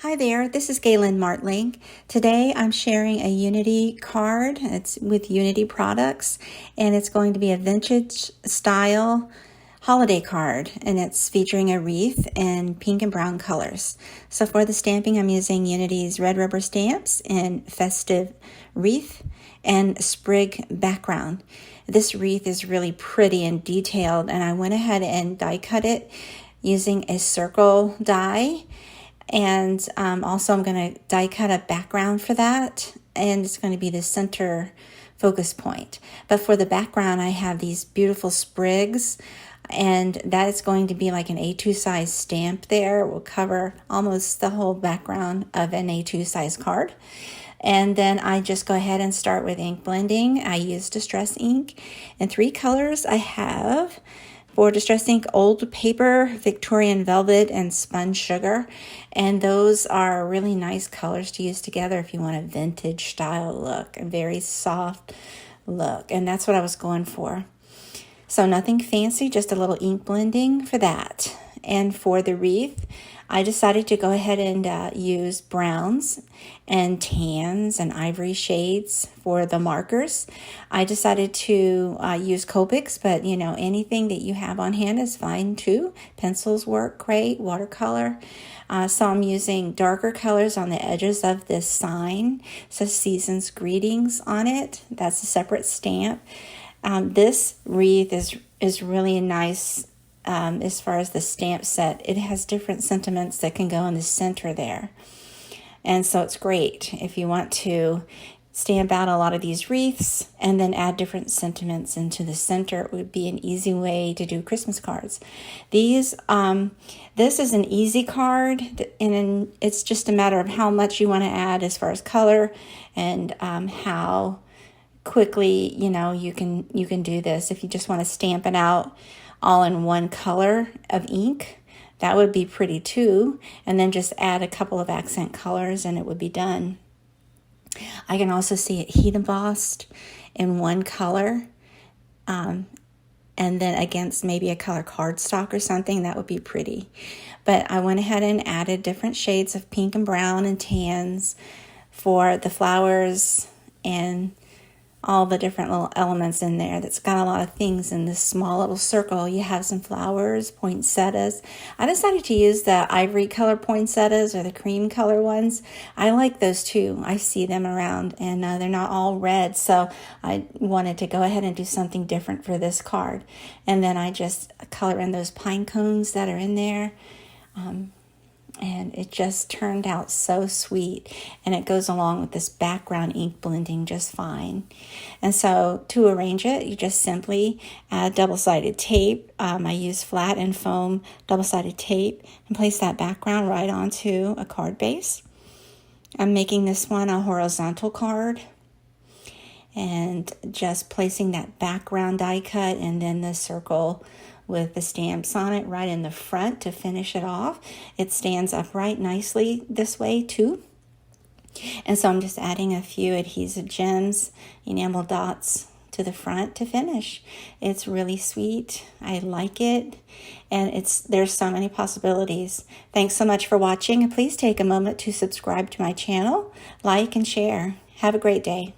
Hi there, this is Galen Martling. Today I'm sharing a Unity card. It's with Unity products, and it's going to be a vintage style holiday card, and it's featuring a wreath in pink and brown colors. So for the stamping, I'm using Unity's red rubber stamps in Festive Wreath and Sprig background. This wreath is really pretty and detailed, and I went ahead and die cut it using a circle die. And also I'm going to die cut a background for that, and it's going to be the center focus point. But for the background, I have these beautiful sprigs, and that is going to be like an A2 size stamp there. It will cover almost the whole background of an A2 size card. And then I just go ahead and start with ink blending. I use Distress ink in 3 colors. I have for Distress ink, Old Paper, Victorian Velvet, and Spun Sugar. And those are really nice colors to use together if you want a vintage style look, a very soft look. And that's what I was going for. So nothing fancy, just a little ink blending for that. And for the wreath, I decided to go ahead and use browns and tans and ivory shades for the markers. I decided to use Copics, but anything that you have on hand is fine too. Pencils work great, watercolor. So I'm using darker colors on the edges of this sign. It says Season's Greetings on it. That's a separate stamp. This wreath is really nice. As far as the stamp set, it has different sentiments that can go in the center there. And so it's great if you want to stamp out a lot of these wreaths and then add different sentiments into the center. It would be an easy way to do Christmas cards. This is an easy card, and it's just a matter of how much you want to add as far as color and how quickly you can do this. If you just want to stamp it out all in one color of ink, that would be pretty too, and then just add a couple of accent colors and it would be done. I can also see it heat embossed in one color, and then against maybe a color cardstock or something. That would be pretty. But I went ahead and added different shades of pink and brown and tans for the flowers and all the different little elements in there. That's got a lot of things in this small little circle. You have some flowers, poinsettias. I decided to use the ivory color poinsettias or the cream color ones. I like those too. I see them around, and they're not all red, so I wanted to go ahead and do something different for this card. And then I just color in those pine cones that are in there. And it just turned out so sweet, and it goes along with this background ink blending just fine. And so to arrange it, you just simply add double-sided tape. I use flat and foam double-sided tape and place that background right onto a card base. I'm making this one a horizontal card, and just placing that background die cut and then the circle with the stamps on it right in the front to finish it off. It stands upright nicely this way too. And so I'm just adding a few adhesive gems, enamel dots to the front to finish. It's really sweet. I like it. And there's so many possibilities. Thanks so much for watching. And please take a moment to subscribe to my channel, like and share. Have a great day.